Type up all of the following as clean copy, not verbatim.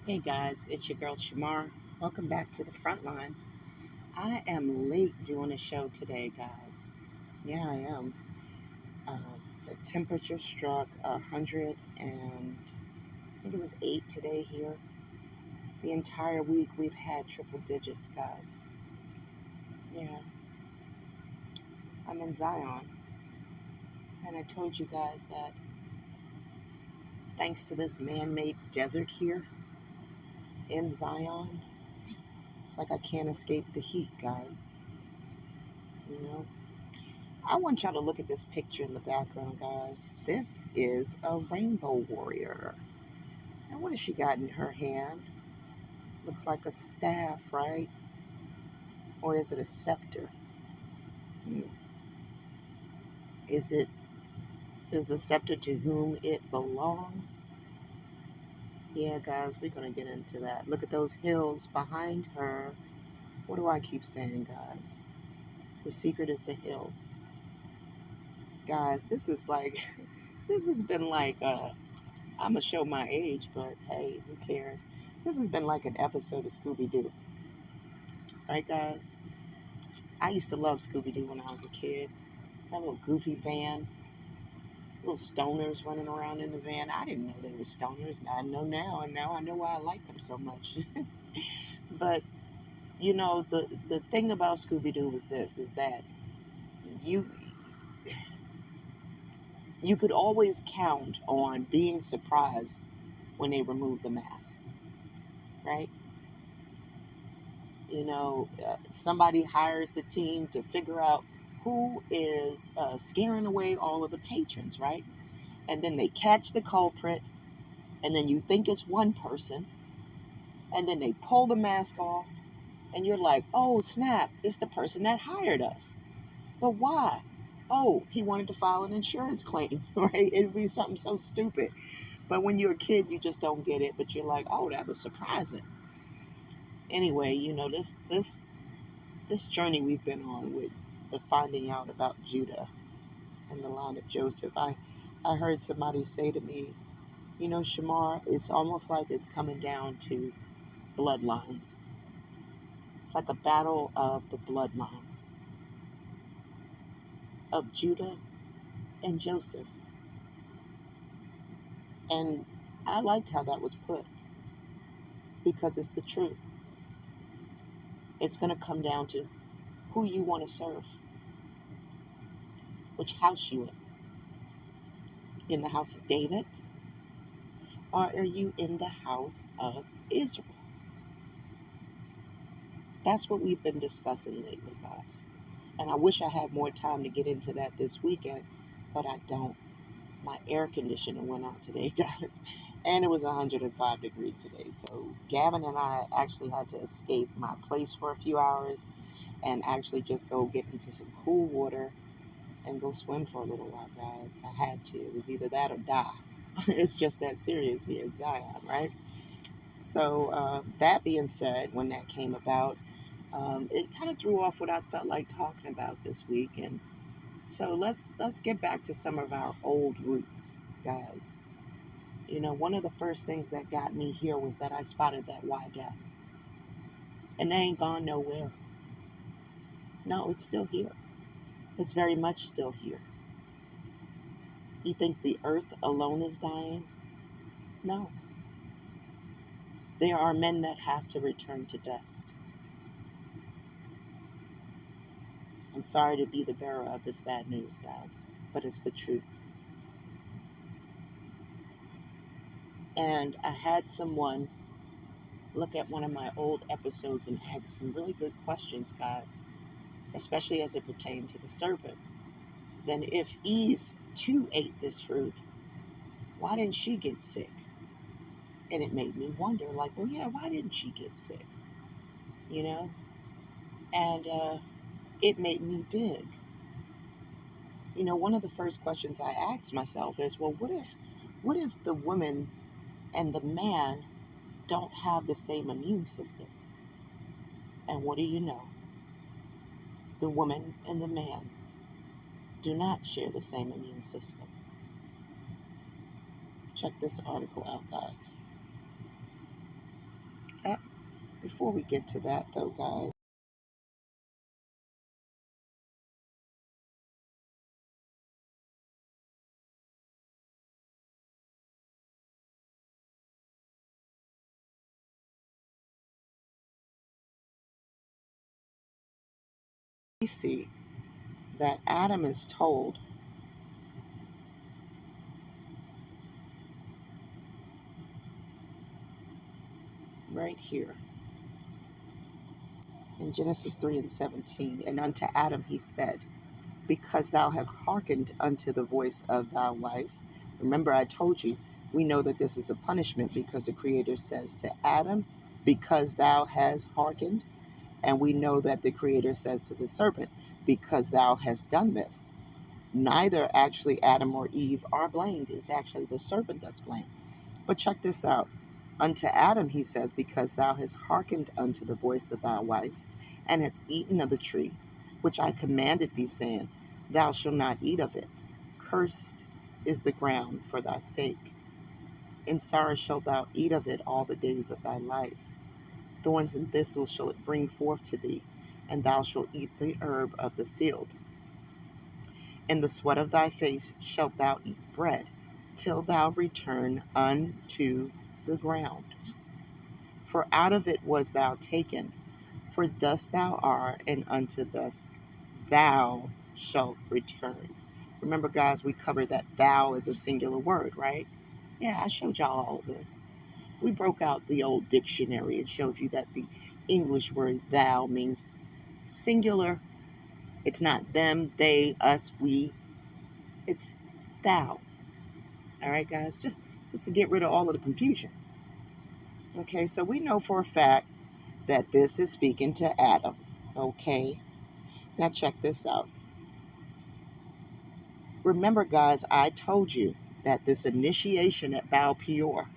Hey guys, it's your girl Shamar. Welcome back to the front line. I am late doing a show today, guys. Yeah, I am. Uh, the temperature struck 100 and I think it was 8 today here. The entire week we've had triple digits, guys. Yeah, I'm in Zion. And I told you guys that thanks to this man made desert here in Zion, it's like I can't escape the heat, guys. You know? I want y'all to look at this picture in the background, guys. This is a rainbow warrior. And what has she got in her hand? Looks like a staff, right? Or is it a scepter? Hmm. Is it is the scepter to whom it belongs? Yeah, guys, we're gonna get into that. Look at those hills behind her. What do I keep saying, guys? The secret is the hills. Guys, this is like this has been like I'm gonna show my age, but hey, who cares? This has been like an episode of Scooby Doo, right, guys? I used to love Scooby Doo when I was a kid. That little goofy van, little stoners running around in the van. I didn't know they were stoners. I know now, and now I know why I like them so much. But the thing about Scooby Doo was this: is that you you could always count on being surprised when they removed the mask, right? Somebody hires the team to figure out who is scaring away all of the patrons, right? And then they catch the culprit, and then you think it's one person, and then they pull the mask off, and you're like, oh, snap, it's the person that hired us. But why? Oh, he wanted to file an insurance claim, right? It'd be something so stupid. But when you're a kid, you just don't get it, but you're like, oh, that was surprising. Anyway, this journey we've been on with the finding out about Judah and the line of Joseph, I heard somebody say to me, Shamar, it's almost like it's coming down to bloodlines. It's like a battle of the bloodlines of Judah and Joseph. And I liked how that was put because it's the truth. It's going to come down to who you want to serve, which house you in the house of David, or are you in the house of Israel? That's what we've been discussing lately, guys. And I wish I had more time to get into that this weekend, but I don't. My air conditioner went out today, guys, and it was 105 degrees today. So Gavin and I actually had to escape my place for a few hours and actually just go get into some cool water and go swim for a little while, guys. I had to. It was either that or die. It's just that serious here in Zion, right? So that being said, when that came about, it kind of threw off what I felt like talking about this week, and so let's get back to some of our old roots, guys. One of the first things that got me here was that I spotted that Y death, and they ain't gone nowhere. No, it's still here. It's very much still here. You think the earth alone is dying? No. There are men that have to return to dust. I'm sorry to be the bearer of this bad news, guys, but it's the truth. And I had someone look at one of my old episodes and ask some really good questions, guys, especially as it pertained to the serpent. Then, if Eve too ate this fruit, why didn't she get sick? And it made me wonder, like, well, yeah, why didn't she get sick? You know? And it made me dig. One of the first questions I asked myself is, well, what if the woman and the man don't have the same immune system? And what do you know? The woman and the man do not share the same immune system. Check this article out, guys. Before we get to that, though, guys, we see that Adam is told right here in Genesis 3 and 17, and unto Adam he said, because thou have hearkened unto the voice of thy wife. Remember, I told you, we know that this is a punishment because the Creator says to Adam, because thou hast hearkened. And we know that the Creator says to the serpent, because thou hast done this. Neither actually Adam or Eve are blamed. It's actually the serpent that's blamed. But check this out. Unto Adam he says, because thou hast hearkened unto the voice of thy wife, and hast eaten of the tree, which I commanded thee, saying, thou shalt not eat of it. Cursed is the ground for thy sake. In sorrow shalt thou eat of it all the days of thy life. Thorns and thistles shall it bring forth to thee, and thou shalt eat the herb of the field. In the sweat of thy face shalt thou eat bread, till thou return unto the ground. For out of it was thou taken, for dust thou art, and unto dust thou shalt return. Remember, guys, we covered that thou is a singular word, right? Yeah, I showed y'all all this. We broke out the old dictionary and showed you that the English word thou means singular. It's not them, they, us, we. It's thou. All right, guys? Just to get rid of all of the confusion. Okay, so we know for a fact that this is speaking to Adam. Okay? Now check this out. Remember, guys, I told you that this initiation at Baal Peor,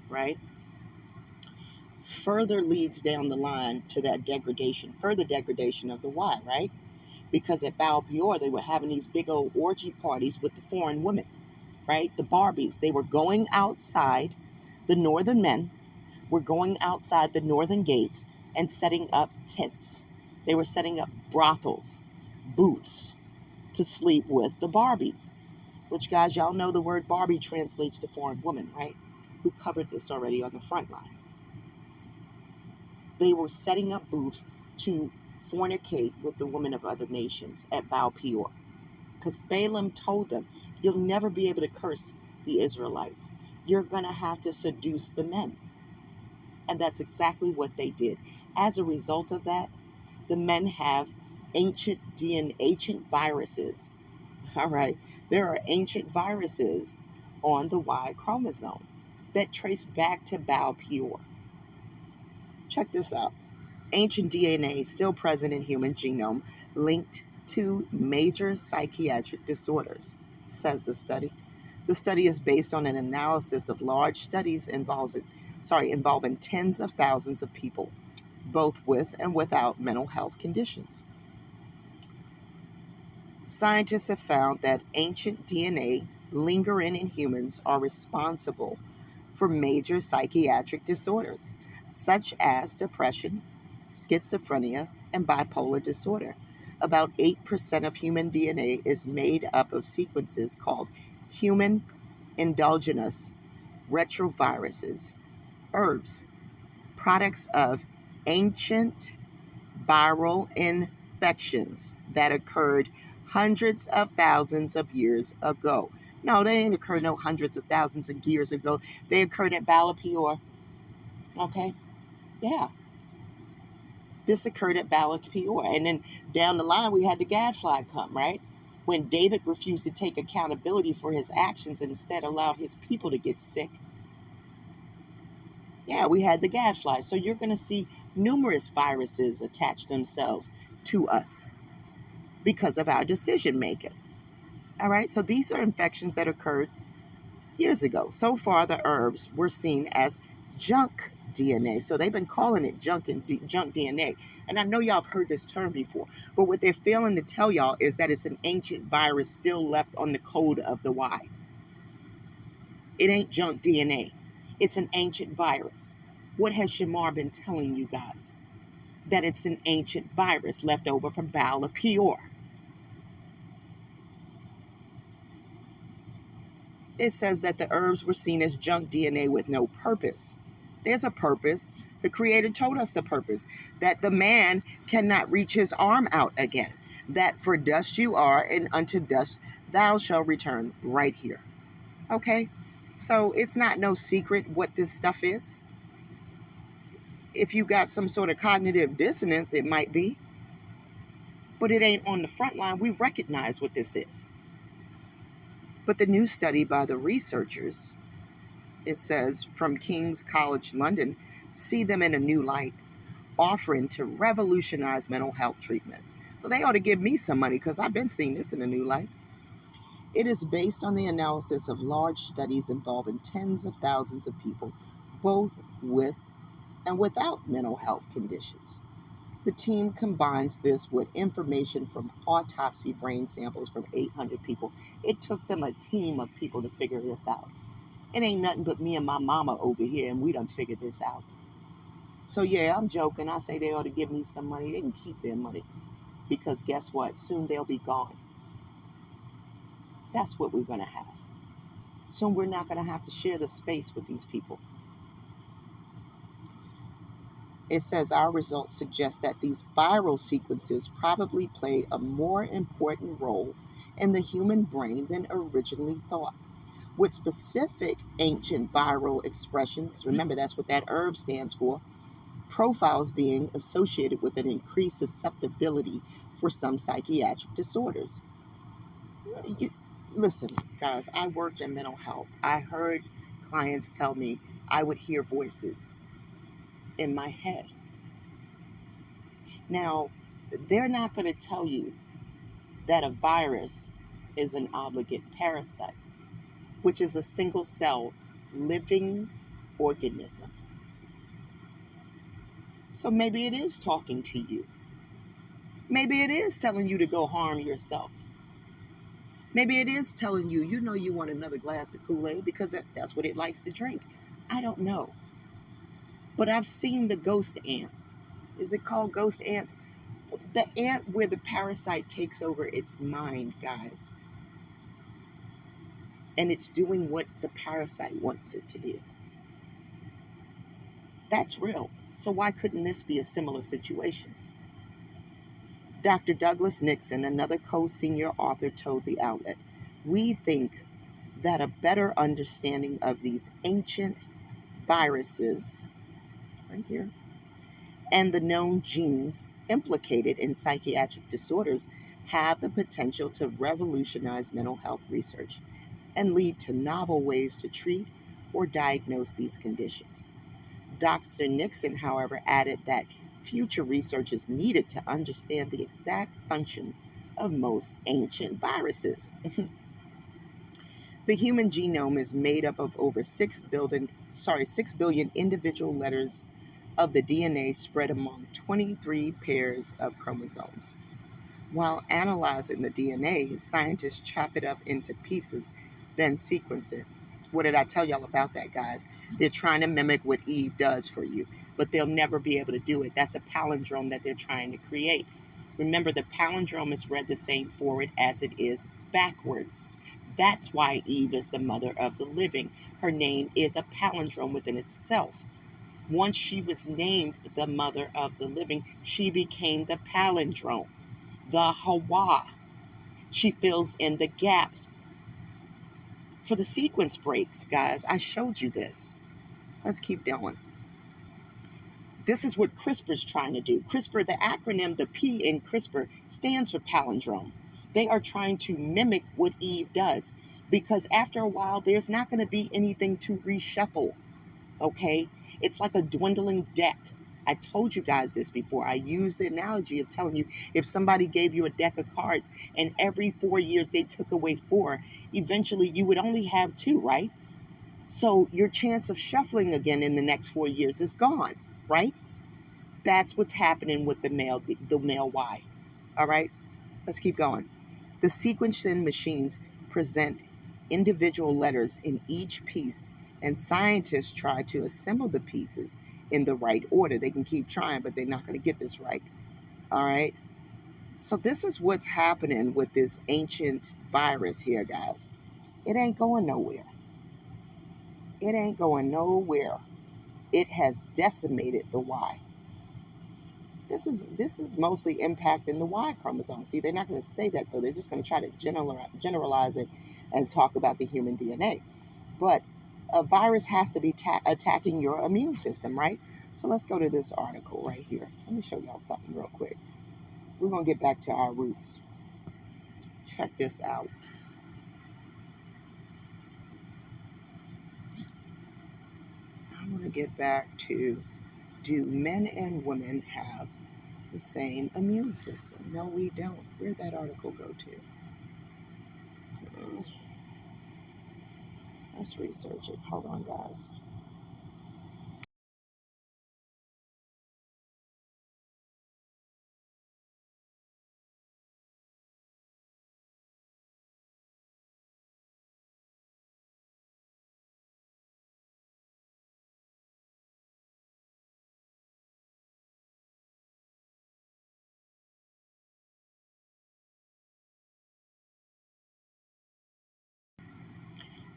right, further leads down the line to that degradation, further degradation of the Y, right? Because at Baal Peor, they were having these big old orgy parties with the foreign women, right? The Barbies. They were going outside, the northern men were going outside the northern gates and setting up tents. They were setting up brothels, booths to sleep with the Barbies, which, guys, y'all know the word Barbie translates to foreign woman, right? We covered this already on the front line. They were setting up booths to fornicate with the women of other nations at Baal Peor. Because Balaam told them, you'll never be able to curse the Israelites. You're going to have to seduce the men. And that's exactly what they did. As a result of that, the men have ancient DNA, ancient viruses. All right. There are ancient viruses on the Y chromosome that trace back to Baal Peor. Check this out. Ancient DNA still present in human genome linked to major psychiatric disorders, says the study. The study is based on an analysis of large studies involving tens of thousands of people, both with and without mental health conditions. Scientists have found that ancient DNA lingering in humans are responsible for major psychiatric disorders, such as depression, schizophrenia, and bipolar disorder. About 8% of human DNA is made up of sequences called human endogenous retroviruses, herbs, products of ancient viral infections that occurred hundreds of thousands of years ago. No, they didn't occur no hundreds of thousands of years ago. They occurred at Baal Peor. Okay? Yeah. This occurred at Baal Peor. And then down the line, we had the gadfly come, right? When David refused to take accountability for his actions and instead allowed his people to get sick. Yeah, we had the gadfly. So you're going to see numerous viruses attach themselves to us because of our decision making. All right, so these are infections that occurred years ago. So far, the herbs were seen as junk DNA. So they've been calling it junk DNA. And I know y'all have heard this term before, but what they're failing to tell y'all is that it's an ancient virus still left on the code of the Y. It ain't junk DNA. It's an ancient virus. What has Shamar been telling you guys? That it's an ancient virus left over from Baal of Peor. It says that the herbs were seen as junk DNA with no purpose. There's a purpose. The Creator told us the purpose, that the man cannot reach his arm out again, that for dust you are, and unto dust thou shalt return, right here. Okay? So it's not no secret what this stuff is. If you got some sort of cognitive dissonance, it might be. But it ain't on the front line. We recognize what this is. But the new study by the researchers, it says, from King's College London, see them in a new light, offering to revolutionize mental health treatment. Well, they ought to give me some money because I've been seeing this in a new light. It is based on the analysis of large studies involving tens of thousands of people, both with and without mental health conditions. The team combines this with information from autopsy brain samples from 800 people. It took them a team of people to figure this out. It ain't nothing but me and my mama over here, and we done figured this out. So yeah, I'm joking. I say they ought to give me some money. They can keep their money. Because guess what? Soon they'll be gone. That's what we're going to have. Soon we're not going to have to share the space with these people. It says our results suggest that these viral sequences probably play a more important role in the human brain than originally thought. With specific ancient viral expressions, remember that's what that herb stands for, profiles being associated with an increased susceptibility for some psychiatric disorders. Listen, guys, I worked in mental health. I heard clients tell me I would hear voices in my head. Now, they're not going to tell you that a virus is an obligate parasite, which is a single cell living organism. So maybe it is talking to you. Maybe it is telling you to go harm yourself. Maybe it is telling you, you want another glass of Kool-Aid because that's what it likes to drink. I don't know. But I've seen the ghost ants. Is it called ghost ants? The ant where the parasite takes over its mind, guys. And it's doing what the parasite wants it to do. That's real. So why couldn't this be a similar situation? Dr. Douglas Nixon, another co-senior author, told the outlet, we think that a better understanding of these ancient viruses, right here, and the known genes implicated in psychiatric disorders have the potential to revolutionize mental health research and lead to novel ways to treat or diagnose these conditions. Dr. Nixon, however, added that future research is needed to understand the exact function of most ancient viruses. The human genome is made up of over 6 billion individual letters of the DNA spread among 23 pairs of chromosomes. While analyzing the DNA, scientists chop it up into pieces, then sequence it. What did I tell y'all about that, guys? They're trying to mimic what Eve does for you, but they'll never be able to do it. That's a palindrome that they're trying to create. Remember, the palindrome is read the same forward as it is backwards. That's why Eve is the mother of the living. Her name is a palindrome within itself. Once she was named the mother of the living, she became the palindrome, the Hawa. She fills in the gaps for the sequence breaks, guys. I showed you this. Let's keep going. This is what CRISPR's trying to do. CRISPR, the acronym, the P in CRISPR, stands for palindrome. They are trying to mimic what Eve does because after a while, there's not going to be anything to reshuffle, okay? It's like a dwindling deck. I told you guys this before. I used the analogy of telling you if somebody gave you a deck of cards and every 4 years they took away 4, eventually you would only have 2, right? So your chance of shuffling again in the next 4 years is gone, right? That's what's happening with the male Y. All right, let's keep going. The sequencing machines present individual letters in each piece, and scientists try to assemble the pieces in the right order. They can keep trying, but they're not going to get this right. All right. So this is what's happening with this ancient virus here, guys. It ain't going nowhere. It ain't going nowhere. It has decimated the Y. This is mostly impacting the Y chromosome. See, they're not going to say that though. They're just going to try to generalize it and talk about the human DNA. But a virus has to be attacking your immune system, right? So let's go to this article right here. Let me show y'all something real quick. We're going to get back to our roots. Check this out. I want to get back to, do men and women have the same immune system? No, we don't. Where'd that article go to? Let's research it. Hold on, guys.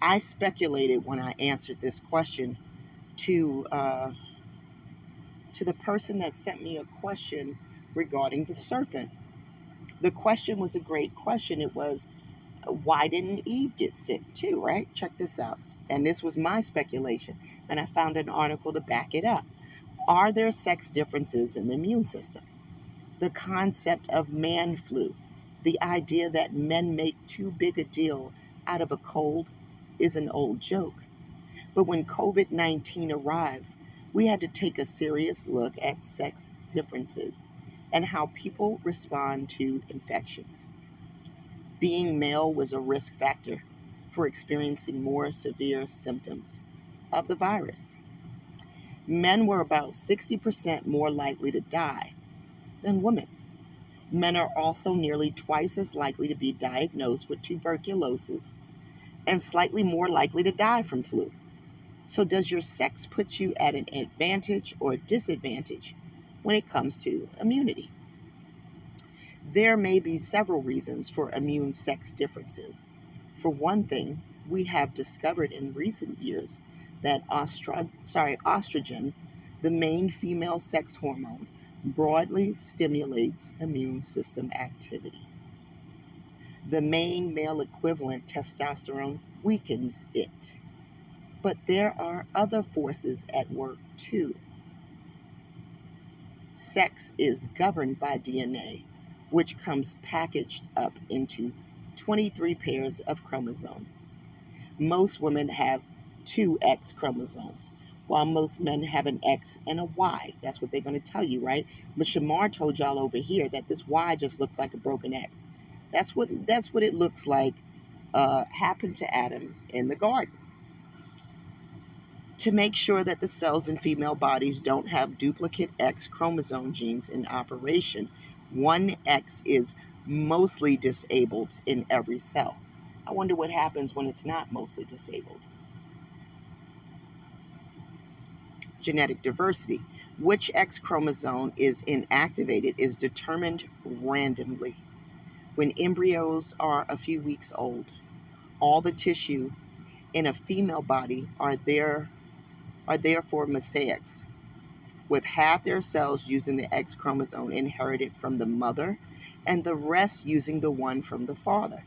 I speculated when I answered this question to the person that sent me a question regarding the serpent. The question was a great question. It was, why didn't Eve get sick too, right? Check this out. And this was my speculation. And I found an article to back it up. Are there sex differences in the immune system? The concept of man flu, the idea that men make too big a deal out of a cold, is an old joke. But when COVID-19 arrived, we had to take a serious look at sex differences and how people respond to infections. Being male was a risk factor for experiencing more severe symptoms of the virus. Men were about 60% more likely to die than women. Men are also nearly twice as likely to be diagnosed with tuberculosis and slightly more likely to die from flu. So, does your sex put you at an advantage or a disadvantage when it comes to immunity? There may be several reasons for immune sex differences. For one thing, we have discovered in recent years that estrogen, the main female sex hormone, broadly stimulates immune system activity. The main male equivalent, testosterone, weakens it. But there are other forces at work too. Sex is governed by DNA, which comes packaged up into 23 pairs of chromosomes. Most women have two X chromosomes, while most men have an X and a Y. That's what they're going to tell you, right? But Shamar told y'all over here that this Y just looks like a broken X. That's what it looks like happened to Adam in the garden. To make sure that the cells in female bodies don't have duplicate X chromosome genes in operation, one X is mostly disabled in every cell. I wonder what happens when it's not mostly disabled. Genetic diversity. Which X chromosome is inactivated is determined randomly. When embryos are a few weeks old, all the tissue in a female body are therefore mosaics, with half their cells using the X chromosome inherited from the mother and the rest using the one from the father,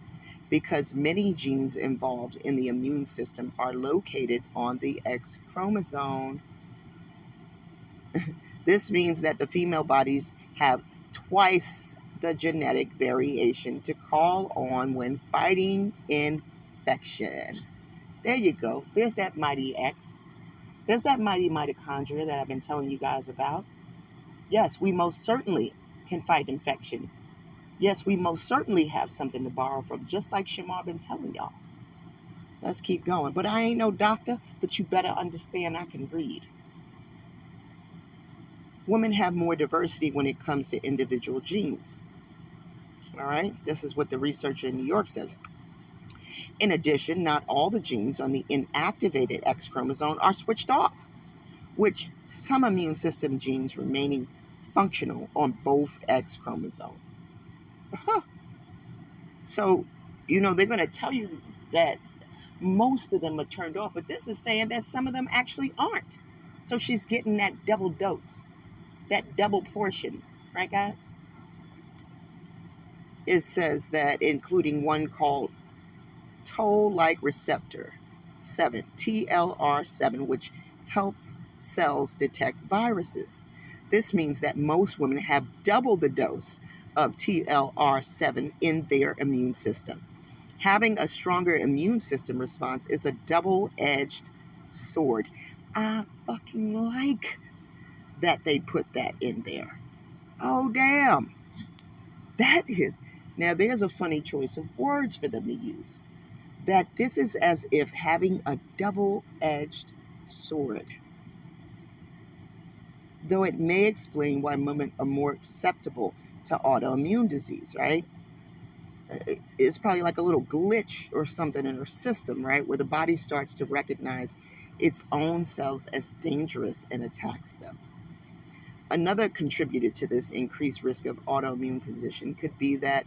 because many genes involved in the immune system are located on the X chromosome. This means that the female bodies have twice the genetic variation to call on when fighting infection. There you go. There's that mighty X. There's that mighty mitochondria that I've been telling you guys about. Yes, we most certainly can fight infection. Yes, we most certainly have something to borrow from, just like Shamar been telling y'all. Let's keep going. But I ain't no doctor, but you better understand I can read. Women have more diversity when it comes to individual genes. All right, this is what the researcher in New York says. In addition, not all the genes on the inactivated X chromosome are switched off. which some immune system genes remaining functional on both X chromosomes. So, they're going to tell you that most of them are turned off, but this is saying that some of them actually aren't. So she's getting that double dose, that double portion, right, guys? It says that including one called toll-like receptor 7, TLR7, which helps cells detect viruses. This means that most women have double the dose of TLR7 in their immune system. Having a stronger immune system response is a double-edged sword. I fucking like that they put that in there. Oh, damn. That is. Now, there's a funny choice of words for them to use. That this is as if having a double-edged sword. Though it may explain why women are more susceptible to autoimmune disease, right? It's probably like a little glitch or something in her system, right? Where the body starts to recognize its own cells as dangerous and attacks them. Another contributor to this increased risk of autoimmune condition could be that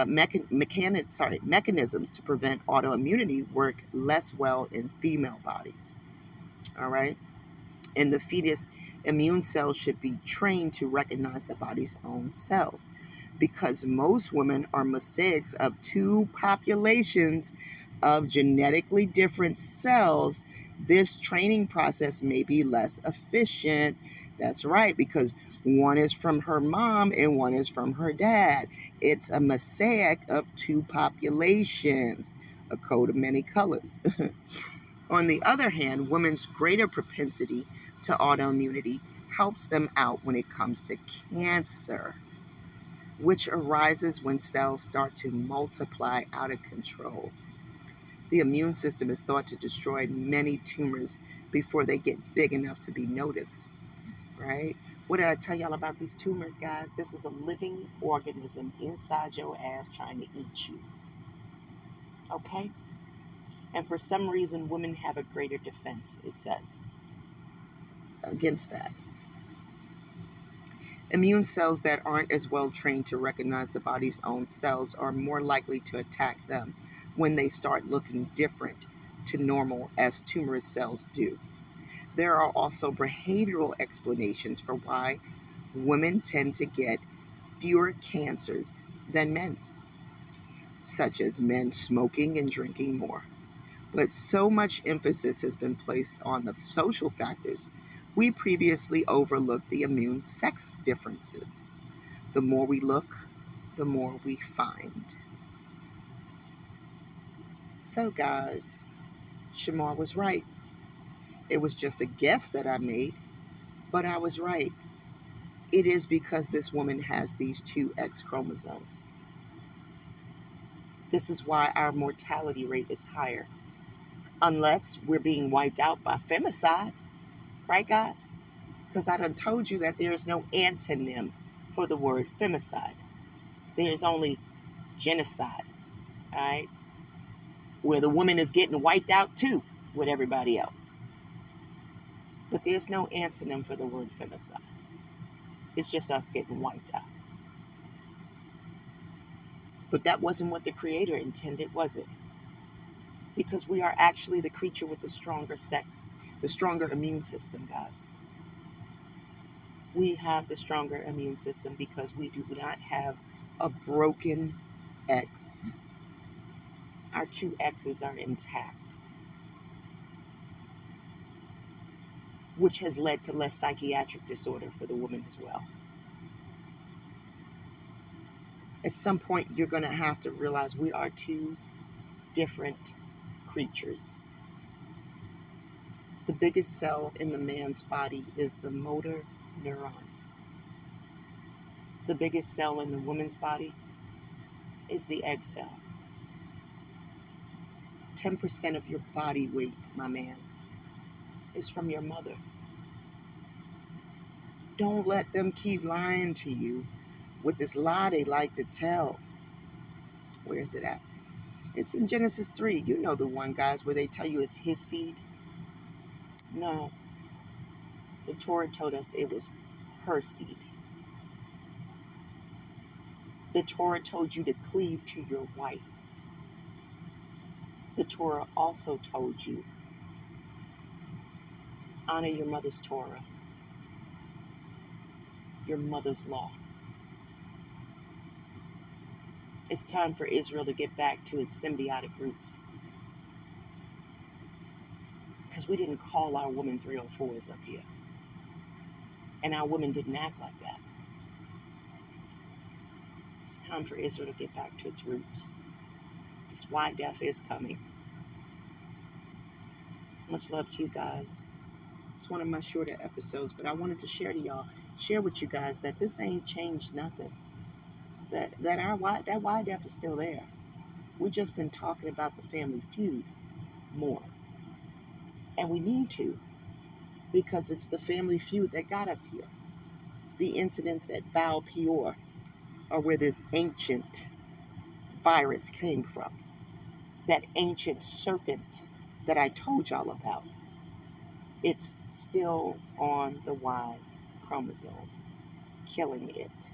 mechanisms to prevent autoimmunity work less well in female bodies. All right? And the fetus immune cells should be trained to recognize the body's own cells. Because most women are mosaics of two populations of genetically different cells, this training process may be less efficient. That's right, because one is from her mom and one is from her dad. It's a mosaic of two populations, a coat of many colors. On the other hand, women's greater propensity to autoimmunity helps them out when it comes to cancer, which arises when cells start to multiply out of control. The immune system is thought to destroy many tumors before they get big enough to be noticed, right? What did I tell y'all about these tumors, guys? This is a living organism inside your ass trying to eat you, okay? And for some reason, women have a greater defense, it says, against that. Immune cells that aren't as well trained to recognize the body's own cells are more likely to attack them when they start looking different to normal as tumorous cells do. There are also behavioral explanations for why women tend to get fewer cancers than men, such as men smoking and drinking more. But so much emphasis has been placed on the social factors, we previously overlooked the immune sex differences. The more we look, the more we find. So guys, Shamar was right. It was just a guess that I made, but I was right. It is because this woman has these two X chromosomes. This is why our mortality rate is higher. Unless we're being wiped out by femicide, right guys? Because I done told you that there is no antonym for the word femicide. There is only genocide, all right? Where the woman is getting wiped out too with everybody else. But there's no antonym for the word femicide. It's just us getting wiped out. But that wasn't what the Creator intended, was it? Because we are actually the creature with the stronger sex, the stronger immune system, guys. We have the stronger immune system because we do not have a broken X. Our two X's are intact, which has led to less psychiatric disorder for the woman as well. At some point, you're going to have to realize we are two different creatures. The biggest cell in the man's body is the motor neurons. The biggest cell in the woman's body is the egg cell. 10% of your body weight, my man, is from your mother. Don't let them keep lying to you with this lie they like to tell. Where is it at? It's in Genesis 3. You know the one, guys, where they tell you it's his seed. No. The Torah told us it was her seed. The Torah told you to cleave to your wife. The Torah also told you, honor your mother's Torah, your mother's law. It's time for Israel to get back to its symbiotic roots. Because we didn't call our women 304s up here. And our women didn't act like that. It's time for Israel to get back to its roots. This why death is coming. Much love to you guys. It's one of my shorter episodes, but I wanted to share with you guys that this ain't changed nothing. That why death is still there. We've just been talking about the family feud more. And we need to, because it's the family feud that got us here. The incidents at Baal Peor are where this ancient virus came from. That ancient serpent that I told y'all about. It's still on the Y chromosome, killing it.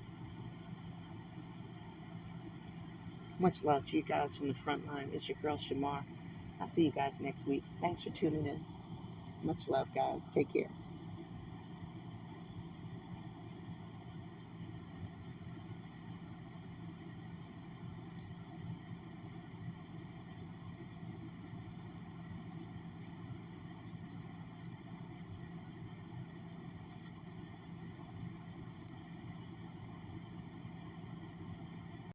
Much love to you guys from the front line. It's your girl, Shamar. I'll see you guys next week. Thanks for tuning in. Much love, guys. Take care.